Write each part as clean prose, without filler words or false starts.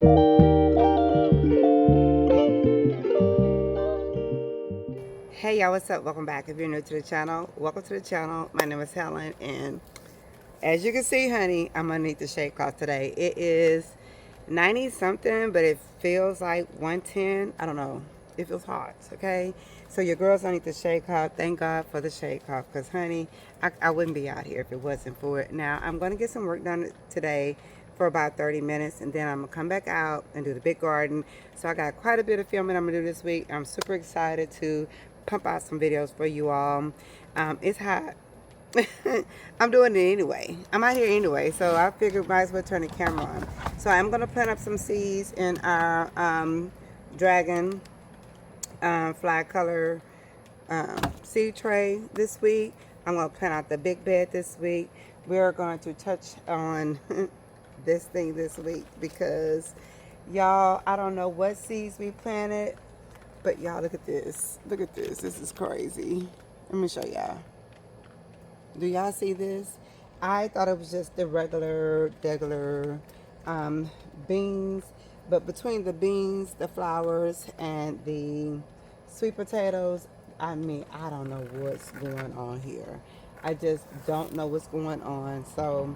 Hey y'all, what's up? Welcome back. If you're new to the channel, welcome to the channel. My name is Helen, and as you can see, honey, I'm underneath the shade cloth today. It is 90 something, but it feels like 110. I don't know. It feels hot, okay? So your girl's underneath the shade cloth. Thank God for the shade cloth, because honey, I wouldn't be out here if it wasn't for it. Now, I'm going to get some work done today for about 30 minutes, and then I'm going to come back out and do the big garden. So I got quite a bit of filming I'm going to do this week. I'm super excited to pump out some videos for you all. It's hot. I'm doing it anyway. I'm out here anyway, so I figured might as well turn the camera on. So I'm gonna plant up some seeds in our dragon fly color seed tray this week. I'm gonna plant out the big bed this week. We're going to touch on this thing this week because y'all, I don't know what seeds we planted, but y'all look at this. Look at this. This is crazy. Let me show y'all. Do y'all see this? I thought it was just the regular beans, but between the beans, the flowers, and the sweet potatoes, I mean, I don't know what's going on here. I just don't know what's going on. So,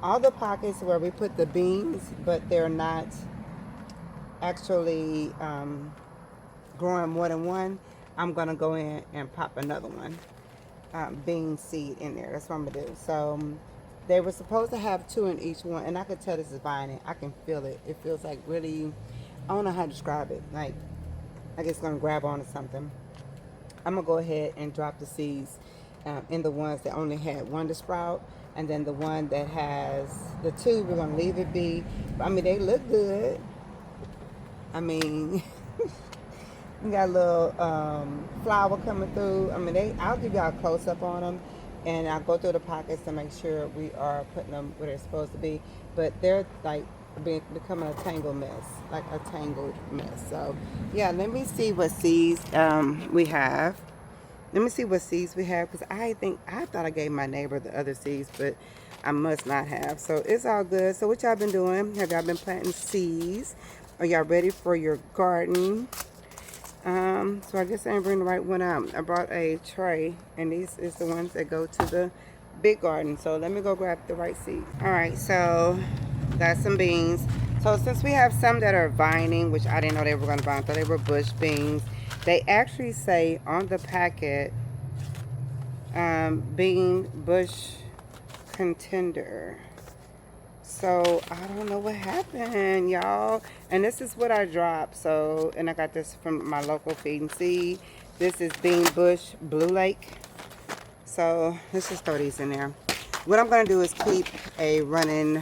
all the pockets where we put the beans, but they're not actually growing more than one, I'm gonna go in and pop another one. Bean seed in there. That's what I'm gonna do. So they were supposed to have two in each one, and I could tell this is vining. I can feel it. It feels like really, I don't know how to describe it. Like it's gonna grab onto something. I'm gonna go ahead and drop the seeds in the ones that only had one to sprout, and then the one that has the two, we're gonna leave it be. I mean, they look good. I mean, we got a little flour coming through. I mean, I'll give y'all a close up on them, and I'll go through the pockets to make sure we are putting them where they're supposed to be. But they're like becoming a tangled mess, like a tangled mess. So, yeah, let me see what seeds we have. Let me see what seeds we have, because I thought I gave my neighbor the other seeds, but I must not have. So it's all good. So what y'all been doing? Have y'all been planting seeds? Are y'all ready for your garden? So I guess I didn't bring the right one out. I brought a tray, and these is the ones that go to the big garden. So let me go grab the right seed. All right, so got some beans. So since we have some that are vining, which I didn't know they were going to vine, I thought they were bush beans. They actually say on the packet, bean bush contender. So I don't know what happened, y'all. And this is what I dropped. So, and I got this from my local feed and seed. This is Bean Bush Blue Lake. So let's just throw these in there. What I'm gonna do is keep a running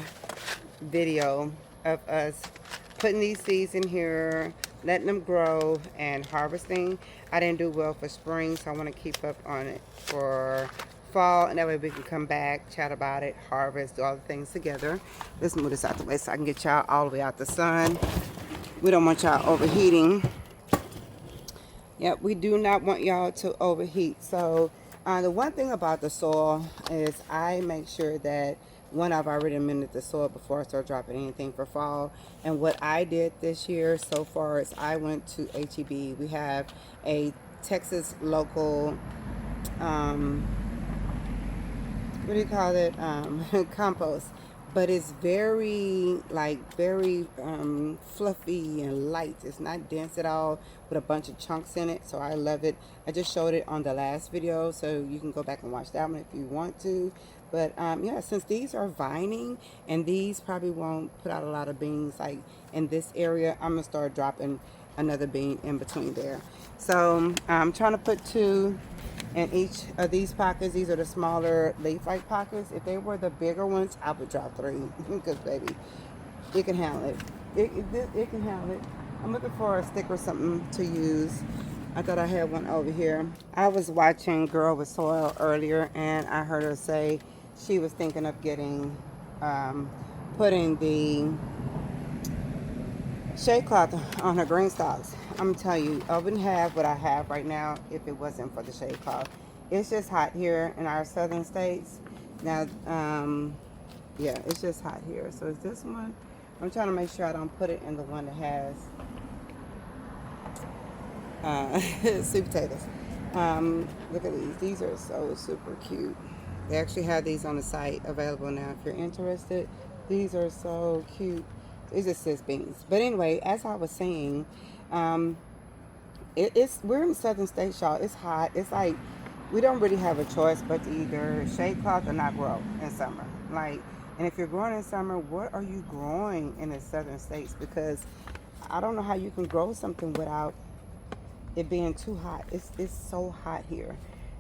video of us putting these seeds in here, letting them grow, and harvesting. I didn't do well for spring, so I want to keep up on it for fall, and that way we can come back, chat about it, harvest, do all the things together. Let's move this out the way so I can get y'all all the way out the sun. We don't want y'all overheating. Yep, we do not want y'all to overheat. So the one thing about the soil is I make sure that I've already amended the soil before I start dropping anything for fall. And what I did this year so far is I went to HEB. We have a Texas local, what do you call it, compost, but it's very fluffy and light. It's not dense at all with a bunch of chunks in it, so I love it. I just showed it on the last video, so you can go back and watch that one if you want to. But yeah, since these are vining and these probably won't put out a lot of beans like in this area, I'm gonna start dropping another bean in between there. So I'm trying to put two in each of these pockets. These are the smaller leaf-like pockets. If they were the bigger ones, I would drop three because baby, it can handle it. It can handle it. I'm looking for a stick or something to use. I thought I had one over here. I was watching Girl with Soil earlier, and I heard her say she was thinking of getting, putting the shade cloth on her GreenStalks. I'm telling you, I wouldn't have what I have right now if it wasn't for the shade cloth. It's just hot here in our southern states. Now, yeah, it's just hot here. So is this one? I'm trying to make sure I don't put it in the one that has sweet potatoes. Look at these. These are so super cute. They actually have these on the site available now if you're interested. These are so cute. These are sis beans. But anyway, as I was saying, um, it's we're in the southern states, y'all. It's hot. It's like we don't really have a choice but to either shade cloth or not grow in summer. Like, and if you're growing in summer, what are you growing in the southern states? Because I don't know how you can grow something without it being too hot. It's so hot here.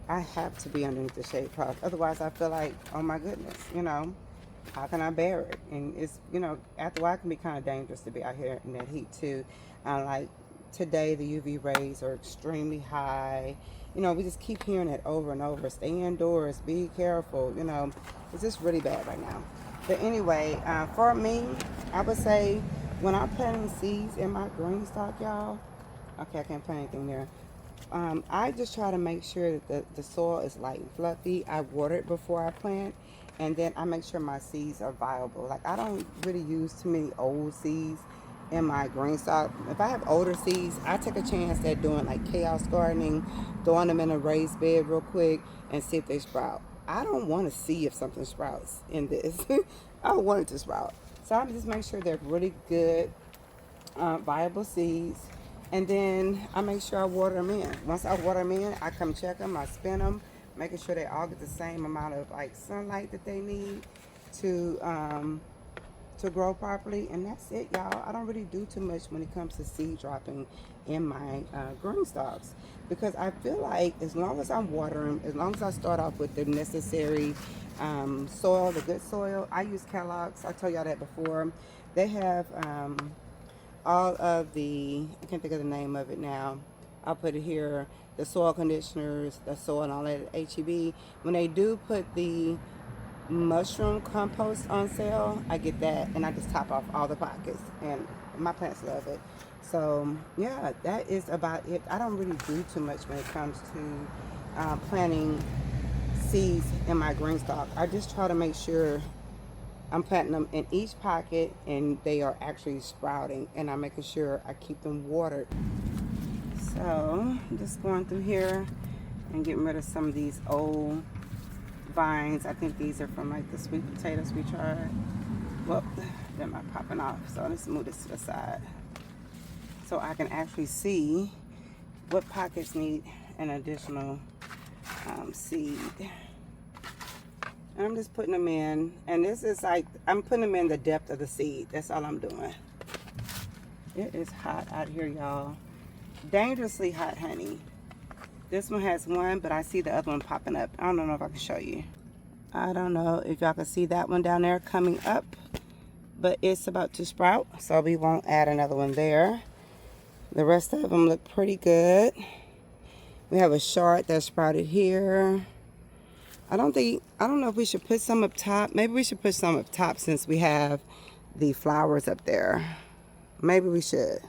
I have to be underneath the shade cloth. Otherwise, I feel like, oh my goodness, how can I bear it? And it's, after a while, it can be kind of dangerous to be out here in that heat too. Like today, the UV rays are extremely high. We just keep hearing it over and over. Stay indoors. Be careful. It's just really bad right now. But anyway, for me, I would say when I'm planting seeds in my GreenStalk, y'all. Okay, I can't plant anything there. I just try to make sure that the soil is light and fluffy. I water it before I plant, and then I make sure my seeds are viable. Like, I don't really use too many old seeds in my GreenStalk. If I have older seeds, I take a chance at doing like chaos gardening, throwing them in a raised bed real quick and see if they sprout. I don't want to see if something sprouts in this. I don't want it to sprout. So I just make sure they're really good, viable seeds. And then I make sure I water them in. Once I water them in, I come check them, I spin them, making sure they all get the same amount of like sunlight that they need to grow properly. And that's it, y'all. I don't really do too much when it comes to seed dropping in my GreenStalks, because I feel like as long as I'm watering, as long as I start off with the necessary soil, the good soil. I use Kellogg's. I told y'all that before. They have all of the, I can't think of the name of it now. I'll put it here. The soil conditioners, the soil and all that at HEB. When they do put the mushroom compost on sale, I get that and I just top off all the pockets, and my plants love it. So yeah, that is about it. I don't really do too much when it comes to planting seeds in my GreenStalk. I just try to make sure I'm planting them in each pocket and they are actually sprouting, and I'm making sure I keep them watered. So I'm just going through here and getting rid of some of these old vines. I think these are from like the sweet potatoes we tried. Well, they're not popping off, so let's move this to the side so I can actually see what pockets need an additional seed. And I'm just putting them in, and this is like, I'm putting them in the depth of the seed. That's all I'm doing. It is hot out here, y'all. Dangerously hot, honey. This one has one, but I see the other one popping up. I don't know if I can show you. I don't know if y'all can see that one down there coming up, but it's about to sprout, so we won't add another one there. The rest of them look pretty good. We have a short that sprouted here. I don't know if we should put some up top. Maybe we should put some up top since we have the flowers up there. Maybe we should.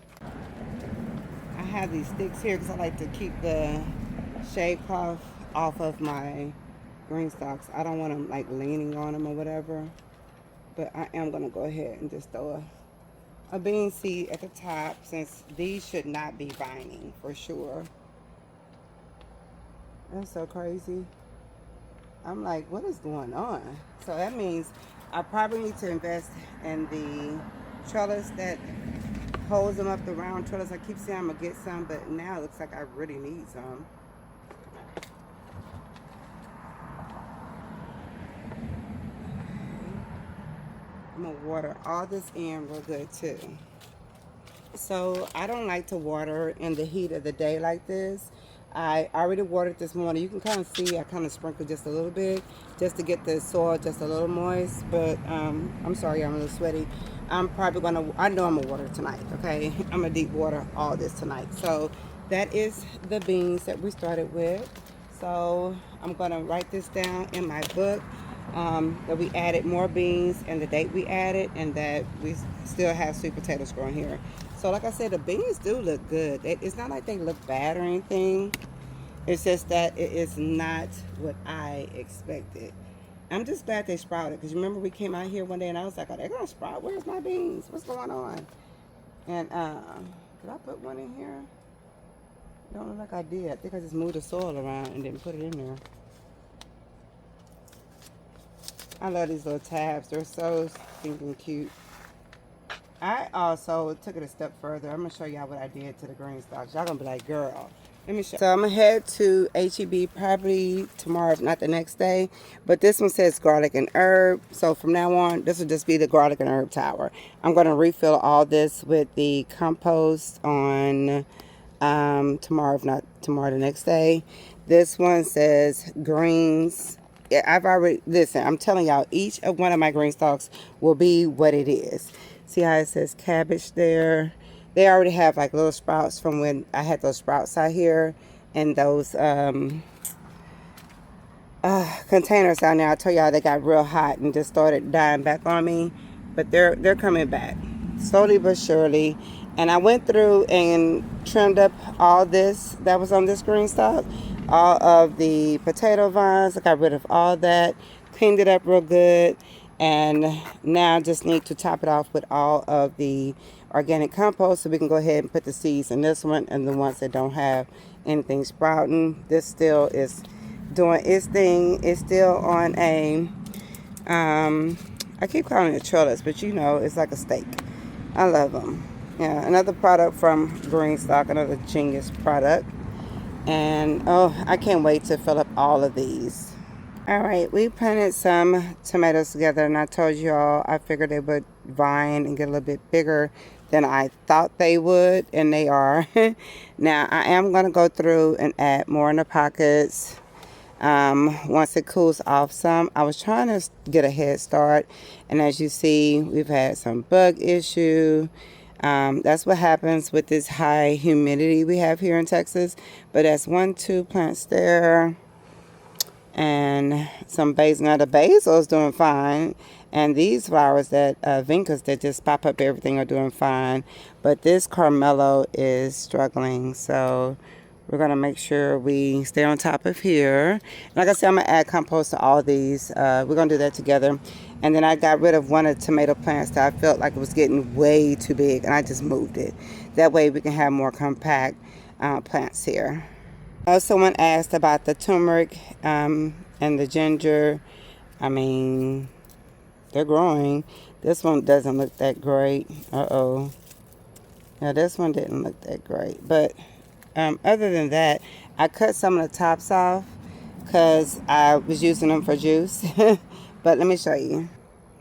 I have these sticks here because I like to keep the shade cloth off of my GreenStalks. I don't want them like leaning on them or whatever. But I am going to go ahead and just throw a bean seed at the top, since these should not be vining for sure. That's so crazy. I'm like, what is going on? So that means I probably need to invest in the trellis that holds them up, the round trellis. I keep saying I'm going to get some, but now it looks like I really need some. I'm going to water all this in real good too. So I don't like to water in the heat of the day like this. I already watered this morning. You can kind of see I kind of sprinkled just a little bit just to get the soil just a little moist. But I'm sorry, I'm a little sweaty. I'm probably going to, I know I'm going to water tonight, okay? I'm going to deep water all this tonight. So that is the beans that we started with. So I'm going to write this down in my book, that we added more beans and the date we added, and that we still have sweet potatoes growing here. So like I said, the beans do look good. It's not like they look bad or anything. It's just that it is not what I expected. I'm just glad they sprouted, because remember we came out here one day and I was like, oh, they're gonna sprout. Where's my beans? What's going on? And did I put one in here? Don't look like I did. I think I just moved the soil around and didn't put it in there. I love these little tabs. They're so stinking cute. I also took it a step further. I'm going to show y'all what I did to the GreenStalk. Y'all going to be like, girl, let me show you. So I'm going to head to HEB probably tomorrow, if not the next day. But this one says garlic and herb. So from now on, this will just be the garlic and herb tower. I'm going to refill all this with the compost on tomorrow, if not tomorrow, the next day. This one says greens. Yeah, I've already, listen, I'm telling y'all, each of one of my GreenStalks will be what it is. See how it says cabbage there? They already have like little sprouts from when I had those sprouts out here, and those containers down there. I told y'all they got real hot and just started dying back on me, but they're coming back slowly but surely. And I went through and trimmed up all this that was on this GreenStalk, all of the potato vines. I got rid of all that, cleaned it up real good, and now I just need to top it off with all of the organic compost so we can go ahead and put the seeds in this one, and the ones that don't have anything sprouting. This still is doing its thing. It's still on a I keep calling it trellis, but you know, it's like a steak. I love them. Yeah, another product from GreenStalk, another genius product. And oh, I can't wait to fill up all of these. All right, we planted some tomatoes together, and I told you all I figured they would vine and get a little bit bigger than I thought they would, and they are. Now, I am going to go through and add more in the pockets once it cools off some. I was trying to get a head start, and as you see, we've had some bug issue. That's what happens with this high humidity we have here in Texas. But that's 2 plants there, and some basil. Now the basil is doing fine, and these flowers that vincas that just pop up everything are doing fine. But this Carmelo is struggling, so we're going to make sure we stay on top of here. Like I said, I'm going to add compost to all these. We're going to do that together. And then I got rid of one of the tomato plants that I felt like it was getting way too big, and I just moved it. That way we can have more compact plants here. Someone asked about the turmeric and the ginger. I mean, they're growing. This one doesn't look that great. Uh-oh. Now, this one didn't look that great. But other than that, I cut some of the tops off because I was using them for juice. But let me show you.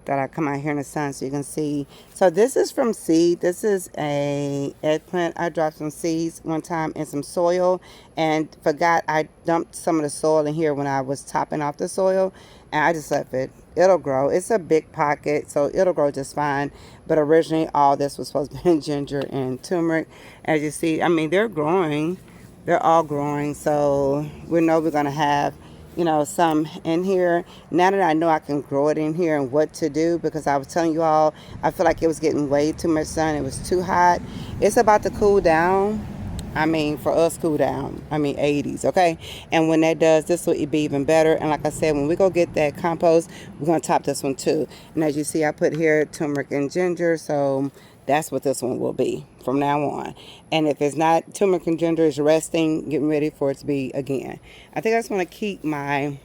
Thought I'd come out here in the sun so you can see. So this is from seed. This is a eggplant. I dropped some seeds one time in some soil and forgot I dumped some of the soil in here when I was topping off the soil, and I just left it. It'll grow. It's a big pocket, so it'll grow just fine. But originally all this was supposed to be ginger and turmeric. As you see, I mean, they're growing. They're all growing, so we know we're going to have, you know, some in here. Now that I know I can grow it in here and what to do, because I was telling you all, I feel like it was getting way too much sun. It was too hot. It's about to cool down. I mean, for us, cool down. I mean, 80s, okay? And when that does, this will be even better. And like I said, when we go get that compost, we're going to top this one too. And as you see, I put here turmeric and ginger, so that's what this one will be from now on. And if it's not, turmeric and ginger is resting, getting ready for it to be again. I think I just want to keep my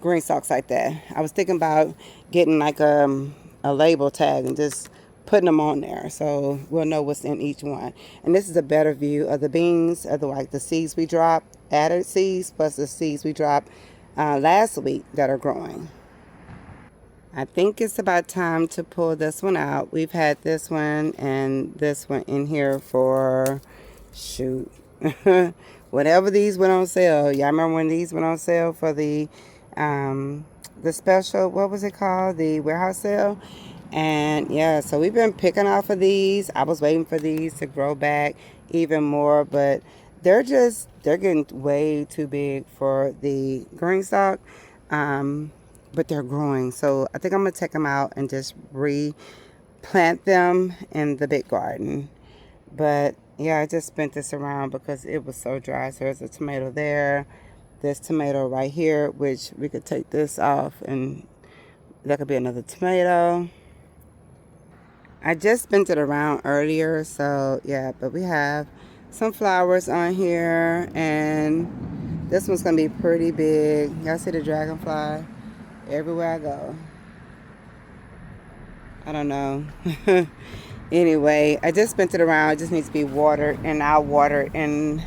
GreenStalks like that. I was thinking about getting like a label tag and just putting them on there so we'll know what's in each one. And this is a better view of the beans, of the seeds we dropped, added seeds, plus the seeds we dropped last week that are growing. I think it's about time to pull this one out. We've had this one and this one in here for, shoot, whenever these went on sale. Y'all remember when these went on sale for the special, what was it called? The warehouse sale. And yeah, so we've been picking off of these. I was waiting for these to grow back even more, but they're getting way too big for the GreenStalk. But they're growing. So I think I'm going to take them out and just replant them in the big garden. But yeah, I just spent this around because it was so dry. So there's a tomato there. this tomato right here, which we could take this off and that could be another tomato. I just bent it around earlier, so yeah, but we have some flowers on here, and this one's gonna be pretty big. Y'all see the dragonfly everywhere I go. I don't know. Anyway, I just bent it around. It just needs to be watered, and I'll water it in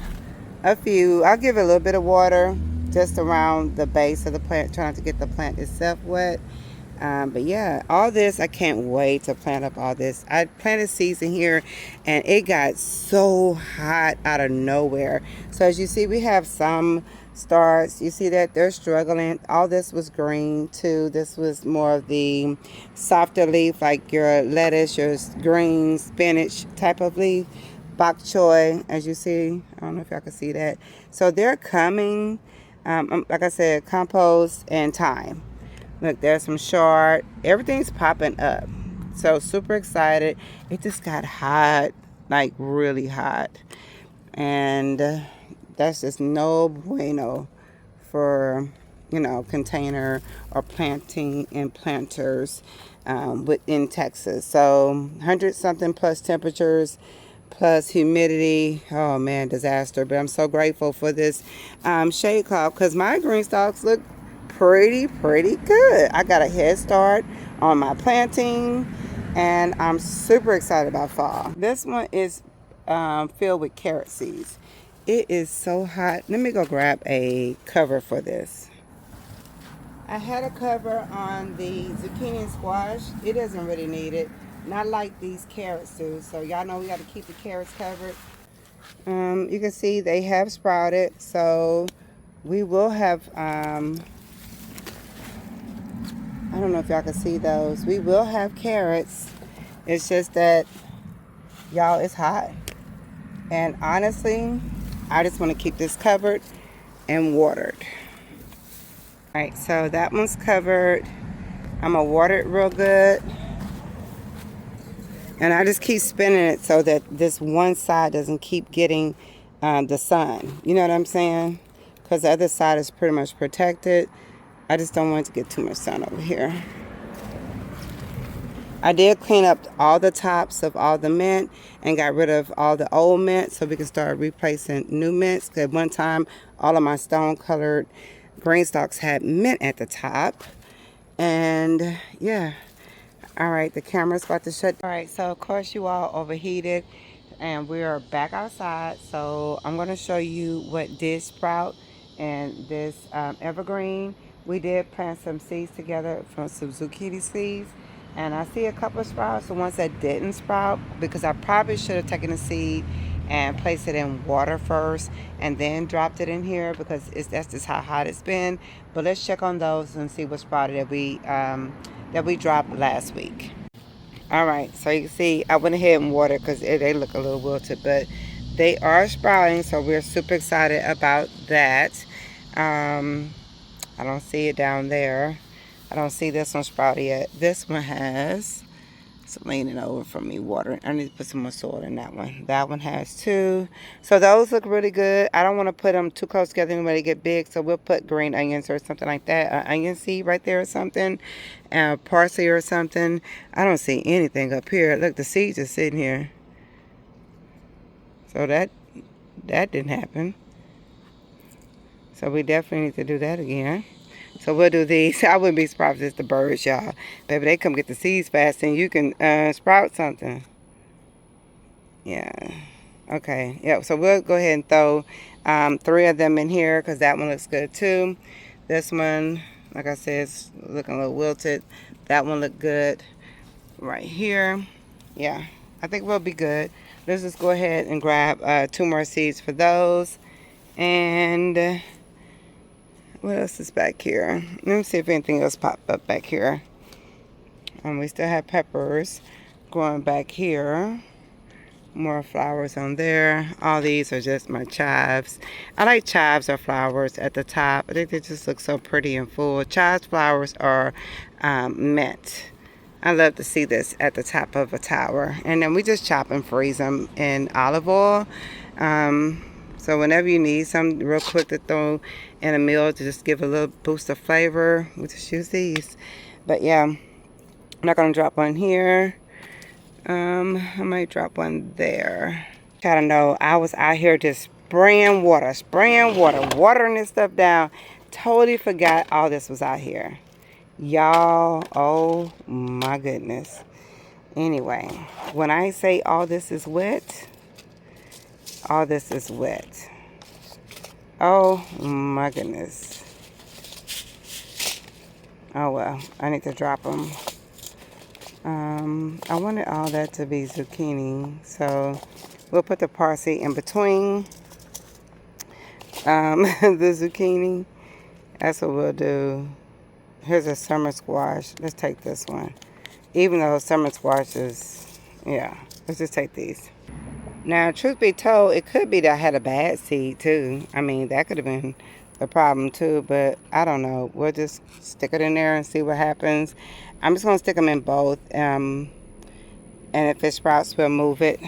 a few. I'll give it a little bit of water just around the base of the plant, trying to get the plant itself wet. But yeah, all this, I can't wait to plant up all this. I planted seeds in here and it got so hot out of nowhere. So as you see, we have some starts. You see that they're struggling. All this was green too. This was more of the softer leaf, like your lettuce, your green spinach type of leaf. Bok choy, as you see. I don't know if y'all can see that. So they're coming, like I said, compost and thyme. Look, there's some chard. Everything's popping up. So super excited. It just got hot, like really hot. And that's just no bueno for, you know, container or planting and planters within Texas. So 100 something plus temperatures plus humidity. Oh man, disaster. But I'm so grateful for this shade cloth because my green stalks look pretty good. I got a head start on my planting and I'm super excited about fall. This one is filled with carrot seeds. It is so hot. Let me go grab a cover for this. I had a cover on the zucchini and squash. It doesn't really need it. Not like these carrots do. So y'all know we got to keep the carrots covered. You can see they have sprouted. So we will have I don't know if y'all can see those. We will have carrots. It's just that, y'all, it's hot. And honestly, I just want to keep this covered and watered. All right, so that one's covered. I'm going to water it real good. And I just keep spinning it so that this one side doesn't keep getting the sun. You know what I'm saying? Because the other side is pretty much protected. I just don't want it to get too much sun over here. I did clean up all the tops of all the mint and got rid of all the old mint so we can start replacing new mints. Because at one time, all of my stone colored green stalks had mint at the top. And yeah. All right, the camera's about to shut. All right, so of course you all overheated and we are back outside. So I'm going to show you what did sprout and this evergreen. We did plant some seeds together from some zucchini seeds. And I see a couple of sprouts, the ones that didn't sprout, because I probably should have taken the seed and placed it in water first and then dropped it in here because that's just how hot it's been. But let's check on those and see what sprouted that we dropped last week. All right, so you can see I went ahead and watered because they look a little wilted, but they are sprouting, so we're super excited about that. I don't see it down there. I don't see this one sprouted yet. This one has, it's leaning over from me watering. I need to put some more soil in that one. That one has two. So those look really good. I don't want to put them too close together anyway they get big. So we'll put green onions or something like that. An onion seed right there or something. Parsley or something. I don't see anything up here. Look, the seeds are sitting here. So that didn't happen. So we definitely need to do that again. So we'll do these. I wouldn't be surprised if it's the birds, y'all. Baby, they come get the seeds fast and you can sprout something. Yeah. Okay. Yep. So we'll go ahead and throw 3 of them in here because that one looks good too. This one, like I said, is looking a little wilted. That one looked good right here. Yeah. I think we'll be good. Let's just go ahead and grab 2 more seeds for those. And what else is back here? Let me see if anything else popped up back here. We still have peppers growing back here. More flowers on there. All these are just my chives. I like chives or flowers at the top. I think they just look so pretty and full. Chives flowers are mint. I love to see this at the top of a tower. And then we just chop and freeze them in olive oil. So whenever you need something real quick to throw in a meal to just give a little boost of flavor, we just use these. But yeah, I'm not gonna drop one here. I might drop one there. I don't know, I was out here just spraying water, watering this stuff down. Totally forgot all this was out here. Y'all, oh my goodness. Anyway, when I say all this is wet, all this is wet. Oh my goodness. Oh well, I need to drop them. I wanted all that to be zucchini, so we'll put the parsley in between the zucchini. That's what we'll do. Here's a summer squash. Let's take this one. Even though summer squash is, yeah, let's just take these. Now, truth be told, it could be that I had a bad seed too. I mean, that could have been the problem too, but I don't know. We'll just stick it in there and see what happens. I'm just going to stick them in both. And if it sprouts, we'll move it.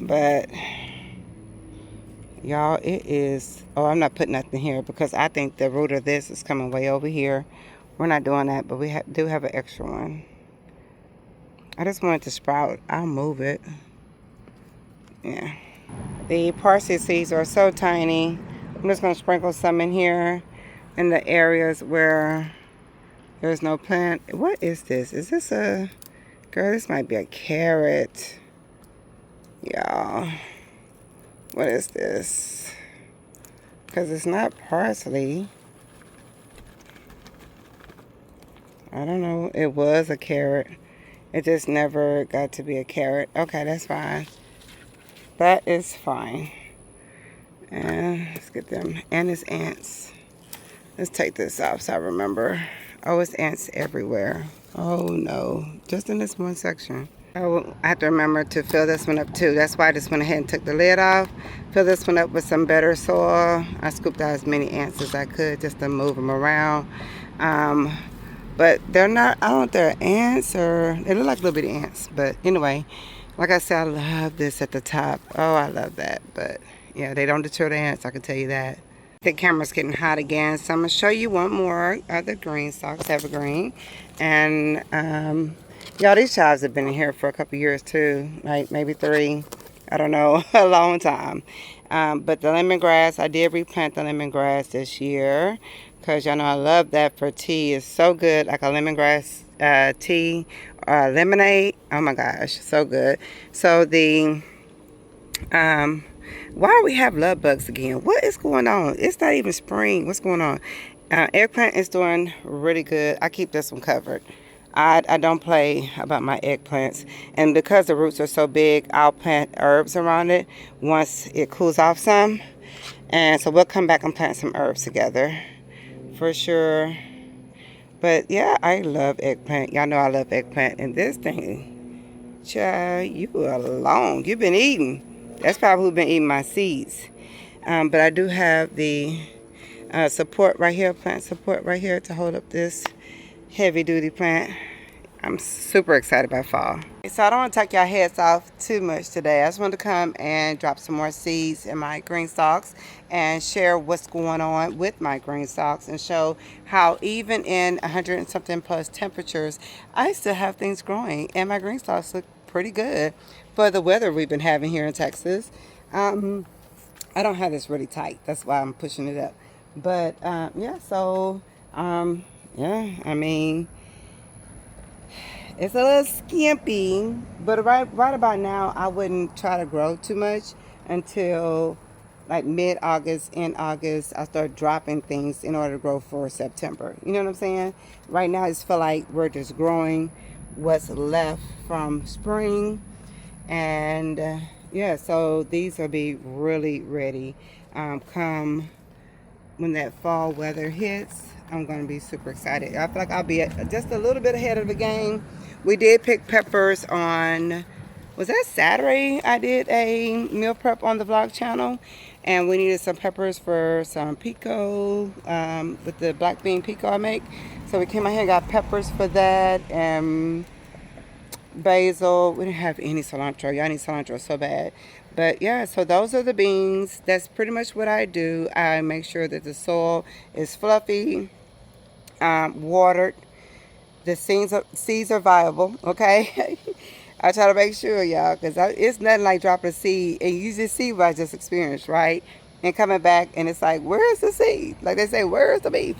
But, y'all, it is... Oh, I'm not putting nothing here because I think the root of this is coming way over here. We're not doing that, but we do have an extra one. I just want it to sprout. I'll move it. Yeah. The parsley seeds are so tiny. I'm just going to sprinkle some in here in the areas where there's no plant. What is this? Is this a... Girl, this might be a carrot. Y'all. What is this? Because it's not parsley. I don't know. It was a carrot. It just never got to be a carrot. Okay, that's fine. That is fine. And let's get them. And it's ants. Let's take this off so I remember. Oh, it's ants everywhere. Oh no. Just in this one section. Oh, I have to remember to fill this one up too. That's why I just went ahead and took the lid off. Fill this one up with some better soil. I scooped out as many ants as I could just to move them around. But they're not, I don't know if they're ants or, they look like little bitty ants. But anyway, like I said, I love this at the top. Oh, I love that. But yeah, they don't deter the ants, I can tell you that. The camera's getting hot again, so I'm going to show you one more of the GreenStalk evergreen. And y'all, these chives have been in here for a couple years too, like maybe 3. I don't know, a long time. But the lemongrass, I did replant the lemongrass this year because y'all know I love that for tea. It's so good, like a lemongrass tea or lemonade. Oh my gosh, so good. So the why we have love bugs again? What is going on? It's not even spring. What's going on? Eggplant is doing really good. I keep this one covered. I don't play about my eggplants. And because the roots are so big, I'll plant herbs around it once it cools off some. And so we'll come back and plant some herbs together for sure. But yeah, I love eggplant. Y'all know I love eggplant. And this thing, child, you alone. You've been eating. That's probably who's been eating my seeds. But I do have the support right here, plant support right here to hold up this heavy duty plant. I'm super excited about fall. So I don't want to take y'all heads off too much today. I just wanted to come and drop some more seeds in my GreenStalks and share what's going on with my GreenStalks and show how even in 100 and something plus temperatures, I still have things growing and my GreenStalks look pretty good for the weather we've been having here in Texas. I don't have this really tight. That's why I'm pushing it up. But yeah, so yeah, I mean, it's a little skimpy, but right about now, I wouldn't try to grow too much until like mid-August, in August, I start dropping things in order to grow for September. You know what I'm saying? Right now, I just feel like we're just growing what's left from spring. And yeah, so these will be really ready come when that fall weather hits. I'm going to be super excited. I feel like I'll be just a little bit ahead of the game. We did pick peppers on, was that Saturday? I did a meal prep on the vlog channel. And we needed some peppers for some pico, with the black bean pico I make. So we came out here and got peppers for that. And basil. We didn't have any cilantro. Y'all need cilantro so bad. But yeah, so those are the beans. That's pretty much what I do. I make sure that the soil is fluffy, watered. The seeds are viable, okay? I try to make sure, y'all, because it's nothing like dropping a seed and you just see what I just experienced, right? And coming back and it's like, where's the seed? Like they say, where's the beef?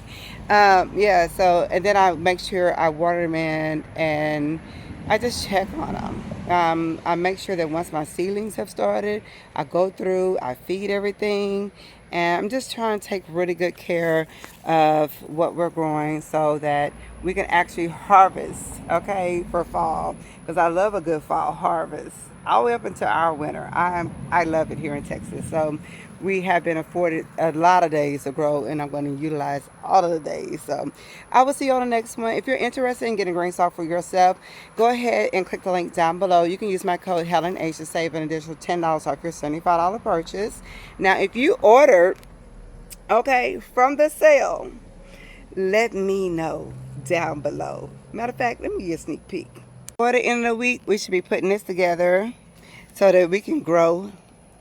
Yeah, so, and then I make sure I water them in and I just check on them. I make sure that once my seedlings have started, I go through, I feed everything, and I'm just trying to take really good care of what we're growing so that we can actually harvest, okay, for fall. Because I love a good fall harvest all the way up until our winter. I love it here in Texas. So we have been afforded a lot of days to grow, and I'm going to utilize all of the days. So I will see you on the next one. If you're interested in getting GreenStalk for yourself, go ahead and click the link down below. You can use my code HELENH to save an additional $10 off your $75 purchase. Now, if you ordered, okay, from the sale, let me know down below. Matter of fact, let me get a sneak peek. For the end of the week, we should be putting this together so that we can grow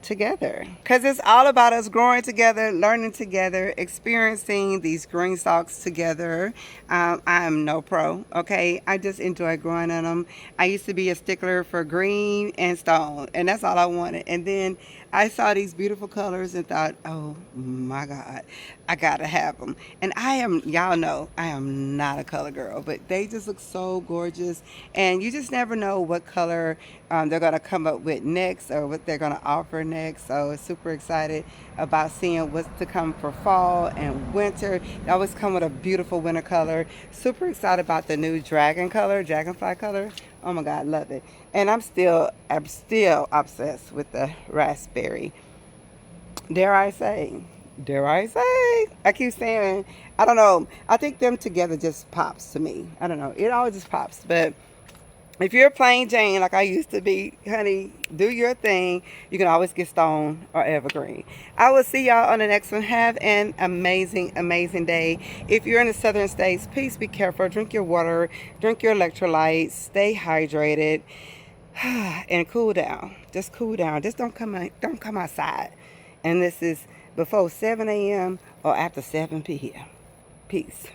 together, because it's all about us growing together, learning together, experiencing these green stalks together. I am no pro, okay? I just enjoy growing in them. I used to be a stickler for green and stone, and that's all I wanted. And then I saw these beautiful colors and thought, oh my God, I gotta have them. And I am, y'all know, I am not a color girl, but they just look so gorgeous. And you just never know what color they're gonna come up with next or what they're gonna offer next. So super excited about seeing what's to come for fall and winter. They always come with a beautiful winter color. Super excited about the new dragonfly color. Oh my God, love it. And I'm still obsessed with the raspberry. Dare I say? I keep saying, I don't know. I think them together just pops to me. I don't know. It always just pops. But if you're plain Jane like I used to be, honey, do your thing. You can always get stone or evergreen. I will see y'all on the next one. Have an amazing, amazing day. If you're in the southern states, please be careful. Drink your water, drink your electrolytes, stay hydrated, and cool down. Just cool down. Just don't come outside. And this is before 7 a.m. or after 7 p.m. Peace.